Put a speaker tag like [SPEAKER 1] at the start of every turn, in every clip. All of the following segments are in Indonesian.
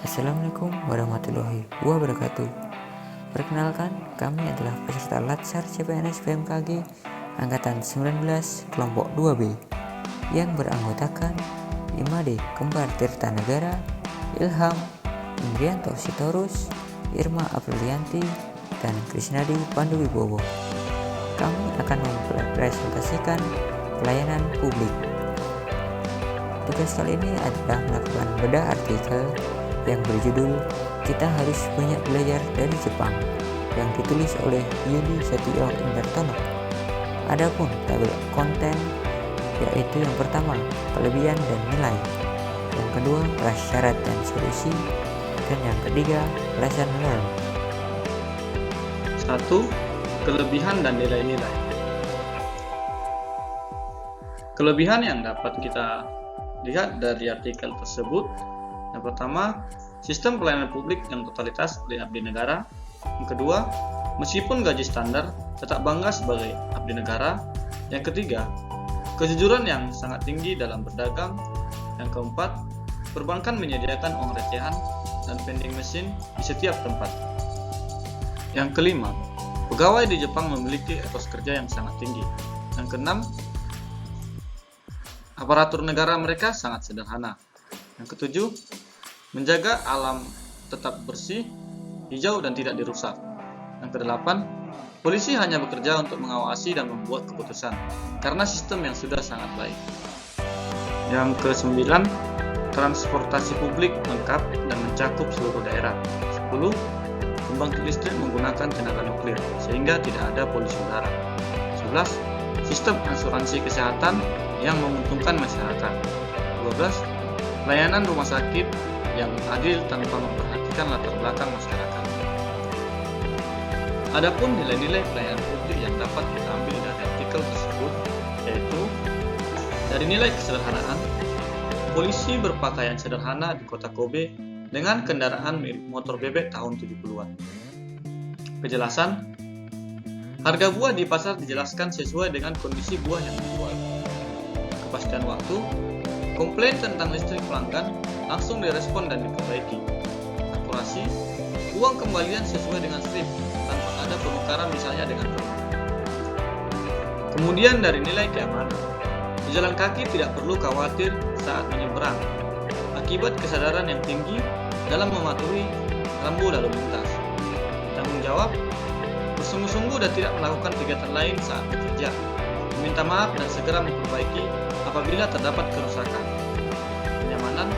[SPEAKER 1] Assalamualaikum warahmatullahi wabarakatuh. Perkenalkan, kami adalah peserta Latsar CPNS BMKG Angkatan 19 Kelompok 2B yang beranggotakan Imade Kembar Tirtanegara, Ilham Indrianto Sitorus, Irma Aprilianti, dan Krisnadi Panduwibowo. Kami akan mempresentasikan pelayanan publik. Tugas kali ini adalah melakukan bedah artikel yang berjudul "Kita Harus Banyak Belajar dari Jepang" yang ditulis oleh Yudi Setio Indartono. Adapun tabel konten yaitu yang pertama kelebihan dan nilai, yang kedua prasyarat dan solusi, dan yang ketiga lesson learned.
[SPEAKER 2] 1. Kelebihan dan nilai-nilai. Kelebihan yang dapat kita lihat dari artikel tersebut, yang pertama, sistem pelayanan publik yang totalitas oleh abdi negara. Yang kedua, meskipun gaji standar, tetap bangga sebagai abdi negara. Yang ketiga, kejujuran yang sangat tinggi dalam berdagang. Yang keempat, perbankan menyediakan uang recehan dan vending machine di setiap tempat. Yang kelima, pegawai di Jepang memiliki etos kerja yang sangat tinggi. Yang keenam, aparatur negara mereka sangat sederhana. Yang ketujuh, menjaga alam tetap bersih, hijau, dan tidak dirusak. Yang kedelapan, polisi hanya bekerja untuk mengawasi dan membuat keputusan, karena sistem yang sudah sangat baik. Yang kesembilan, transportasi publik lengkap dan mencakup seluruh daerah. 10. Pembangkit listrik menggunakan tenaga nuklir, sehingga tidak ada polusi udara. 11. Sistem asuransi kesehatan yang menguntungkan masyarakat. 12. Pelayanan rumah sakit yang adil tanpa memperhatikan latar belakang masyarakat. Adapun nilai-nilai pelayanan publik yang dapat kita ambil dari artikel tersebut, yaitu dari nilai kesederhanaan, polisi berpakaian sederhana di kota Kobe dengan kendaraan mirip motor bebek tahun 70-an. Kejelasan, harga buah di pasar dijelaskan sesuai dengan kondisi buah yang dijual. Kepastian waktu, komplain tentang listrik pelanggan langsung direspon dan diperbaiki. Akurasi, uang kembalian sesuai dengan strip tanpa ada penukaran misalnya dengan rumah. Kemudian dari nilai keamanan, pejalan kaki tidak perlu khawatir saat menyeberang akibat kesadaran yang tinggi dalam mematuhi rambu lalu lintas. Tanggung jawab, bersungguh-sungguh dan tidak melakukan kegiatan lain saat bekerja, meminta maaf dan segera memperbaiki apabila terdapat kerusakan. Kenyamanan,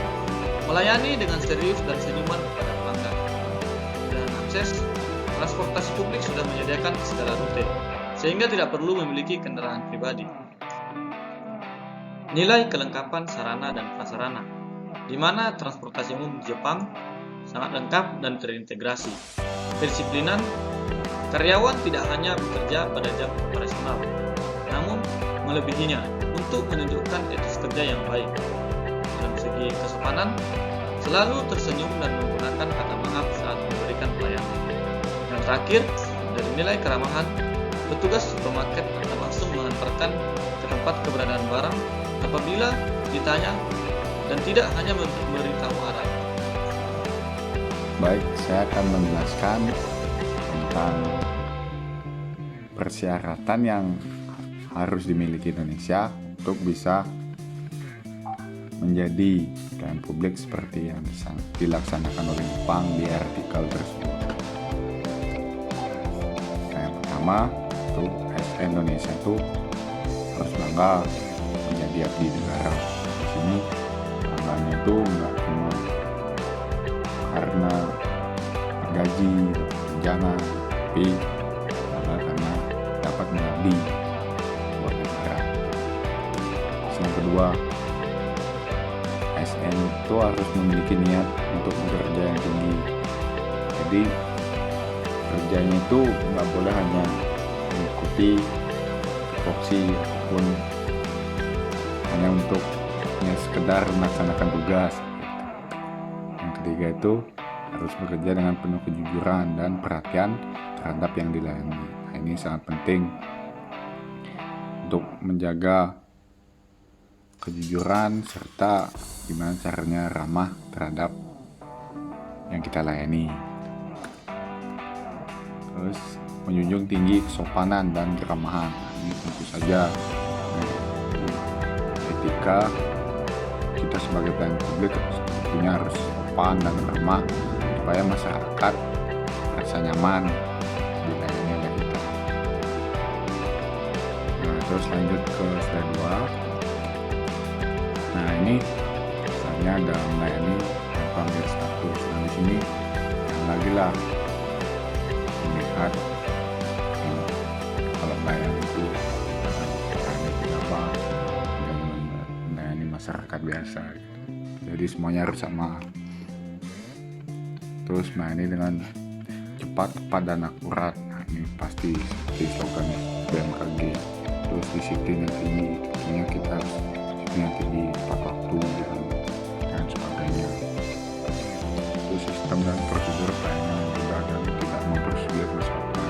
[SPEAKER 2] melayani dengan serius dan senyuman kepada pelanggan. Dan akses, transportasi publik sudah menyediakan segala rute, sehingga tidak perlu memiliki kendaraan pribadi. Nilai kelengkapan sarana dan prasarana, di mana transportasi umum di Jepang sangat lengkap dan terintegrasi. Kedisiplinan, karyawan tidak hanya bekerja pada jam operasional, namun melebihinya untuk menunjukkan etos kerja yang baik. Dalam segi kesopanan, selalu tersenyum dan menggunakan kata maaf saat memberikan pelayanan. Yang terakhir, dari nilai keramahan, petugas supermarket akan langsung mengantarkan ke tempat keberadaan barang apabila ditanya dan tidak hanya memberitahu arah.
[SPEAKER 3] Baik, saya akan menjelaskan tentang persyaratan yang harus dimiliki Indonesia untuk bisa menjadi pelayan publik seperti yang dilaksanakan oleh Jepang di artikel tersebut. Yang pertama, itu Indonesia itu harus bangga menjadi abdi negara. Di sini bangganya itu nggak cuma karena gaji, tunjangan, tapi bangga karena dapat mengabdi buat negara. Yang kedua, ASN itu harus memiliki niat untuk bekerja yang tinggi. Jadi kerjanya itu nggak boleh hanya mengikuti tupoksi ataupun hanya untuk sekedar melaksanakan tugas. Yang ketiga itu harus bekerja dengan penuh kejujuran dan perhatian terhadap yang dilayani. Nah, ini sangat penting untuk menjaga kejujuran serta gimana caranya ramah terhadap yang kita layani. Terus menjunjung tinggi kesopanan dan keramahan. Ini tentu saja etika kita sebagai pelayan publik sepertinya harus sopan dan ramah supaya masyarakat merasa nyaman dilayani oleh kita. Nah, terus lanjut ke slide 2. Nah, ini misalnya dalam melayani tanpa ambil status. Nah, di sini yang lagi lah melihat kalau pelayan itu melayani pejabat dan melayani masyarakat biasa gitu. Jadi semuanya harus sama. Terus melayani dengan cepat, tepat, dan akurat. Nah, ini pasti seperti slogan BMKG. Terus disiplin yang tinggi, tentunya kita harus disiplin yang tinggi, tepat waktu dan sebagainya. Terus sistem dan prosedur pelayanan yang mudah dan tidak mempersulit masyarakat.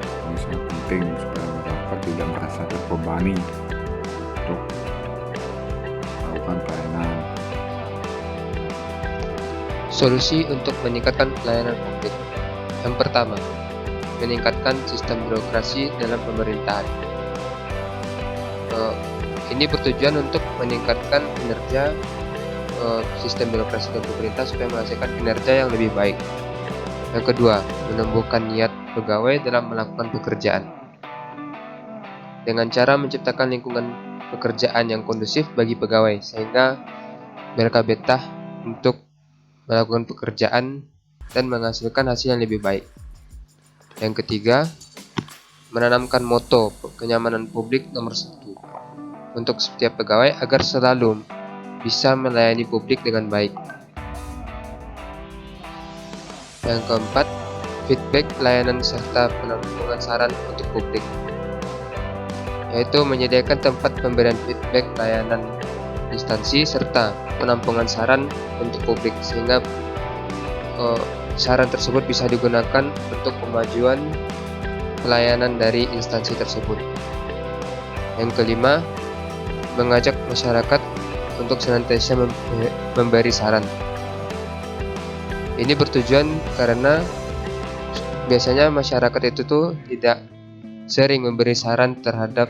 [SPEAKER 3] Ini sangat penting supaya masyarakat tidak merasa terbebani untuk melakukan pelayanan.
[SPEAKER 4] Solusi untuk meningkatkan pelayanan publik. Yang pertama, meningkatkan sistem birokrasi dalam pemerintahan. Ini bertujuan untuk meningkatkan kinerja sistem birokrasi dan pemerintah supaya menghasilkan kinerja yang lebih baik. Yang kedua, menumbuhkan niat pegawai dalam melakukan pekerjaan. Dengan cara menciptakan lingkungan pekerjaan yang kondusif bagi pegawai, sehingga mereka betah untuk melakukan pekerjaan dan menghasilkan hasil yang lebih baik. Yang ketiga, menanamkan moto kenyamanan publik nomor 1 untuk setiap pegawai agar selalu bisa melayani publik dengan baik. Yang keempat, feedback pelayanan serta penampungan saran untuk publik, yaitu menyediakan tempat pemberian feedback pelayanan instansi serta penampungan saran untuk publik, sehingga saran tersebut bisa digunakan untuk kemajuan pelayanan dari instansi tersebut. Yang kelima, mengajak masyarakat untuk senantiasa memberi saran. Ini bertujuan karena biasanya masyarakat itu tuh tidak sering memberi saran terhadap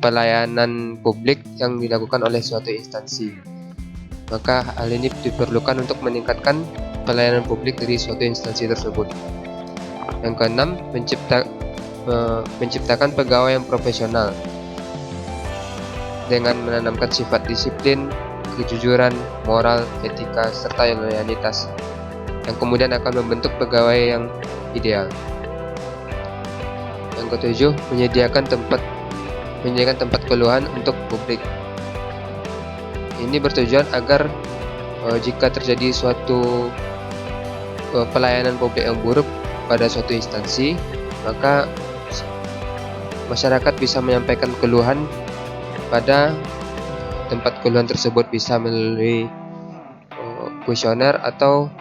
[SPEAKER 4] pelayanan publik yang dilakukan oleh suatu instansi. Maka hal ini diperlukan untuk meningkatkan pelayanan publik dari suatu instansi tersebut. Yang keenam, menciptakan pegawai yang profesional dengan menanamkan sifat disiplin, kejujuran, moral, etika, serta loyalitas, yang kemudian akan membentuk pegawai yang ideal. Yang ketujuh, menyediakan tempat keluhan untuk publik. Ini bertujuan agar jika terjadi suatu pelayanan publik yang buruk pada suatu instansi, maka masyarakat bisa menyampaikan keluhan pada tempat keluhan tersebut, bisa melalui kuesioner atau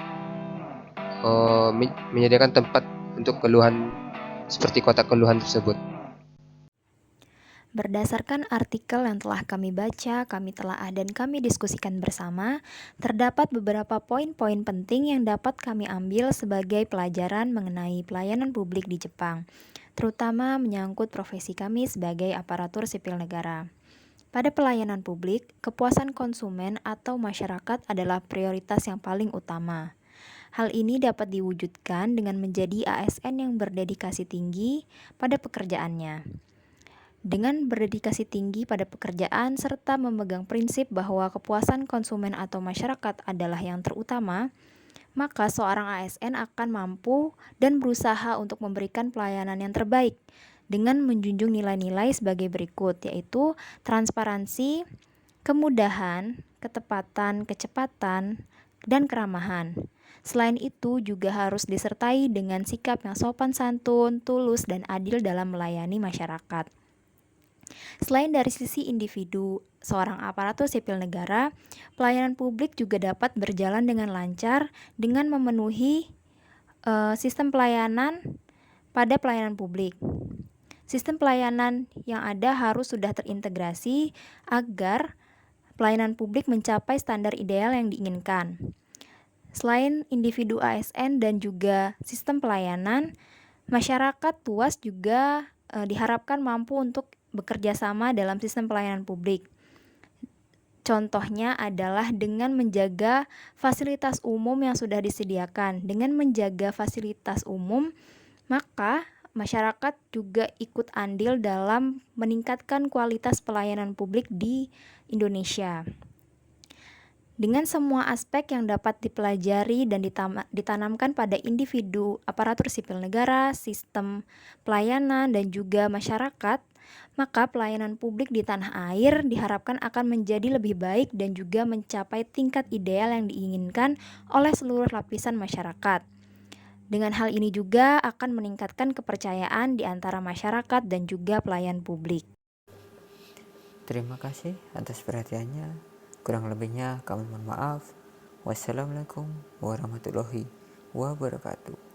[SPEAKER 4] menyediakan tempat untuk keluhan seperti kotak keluhan tersebut.
[SPEAKER 5] Berdasarkan artikel yang telah kami baca, kami telaah dan kami diskusikan bersama, terdapat beberapa poin-poin penting yang dapat kami ambil sebagai pelajaran mengenai pelayanan publik di Jepang, terutama menyangkut profesi kami sebagai aparatur sipil negara. Pada pelayanan publik, kepuasan konsumen atau masyarakat adalah prioritas yang paling utama. Hal ini dapat diwujudkan dengan menjadi ASN yang berdedikasi tinggi pada pekerjaannya. Dengan berdedikasi tinggi pada pekerjaan serta memegang prinsip bahwa kepuasan konsumen atau masyarakat adalah yang terutama, maka seorang ASN akan mampu dan berusaha untuk memberikan pelayanan yang terbaik dengan menjunjung nilai-nilai sebagai berikut, yaitu transparansi, kemudahan, ketepatan, kecepatan, dan keramahan. Selain itu juga harus disertai dengan sikap yang sopan santun, tulus, dan adil dalam melayani masyarakat. Selain dari sisi individu, seorang aparatur sipil negara, pelayanan publik juga dapat berjalan dengan lancar dengan memenuhi sistem pelayanan pada pelayanan publik. Sistem pelayanan yang ada harus sudah terintegrasi agar pelayanan publik mencapai standar ideal yang diinginkan. Selain individu ASN dan juga sistem pelayanan, masyarakat luas juga diharapkan mampu untuk bekerja sama dalam sistem pelayanan publik. Contohnya adalah dengan menjaga fasilitas umum yang sudah disediakan. Dengan menjaga fasilitas umum, maka masyarakat juga ikut andil dalam meningkatkan kualitas pelayanan publik di Indonesia. Dengan semua aspek yang dapat dipelajari dan ditanamkan pada individu, aparatur sipil negara, sistem pelayanan, dan juga masyarakat, maka pelayanan publik di tanah air diharapkan akan menjadi lebih baik dan juga mencapai tingkat ideal yang diinginkan oleh seluruh lapisan masyarakat. Dengan hal ini juga akan meningkatkan kepercayaan di antara masyarakat dan juga pelayan publik.
[SPEAKER 1] Terima kasih atas perhatiannya. Kurang lebihnya kami mohon maaf. Wassalamualaikum warahmatullahi wabarakatuh.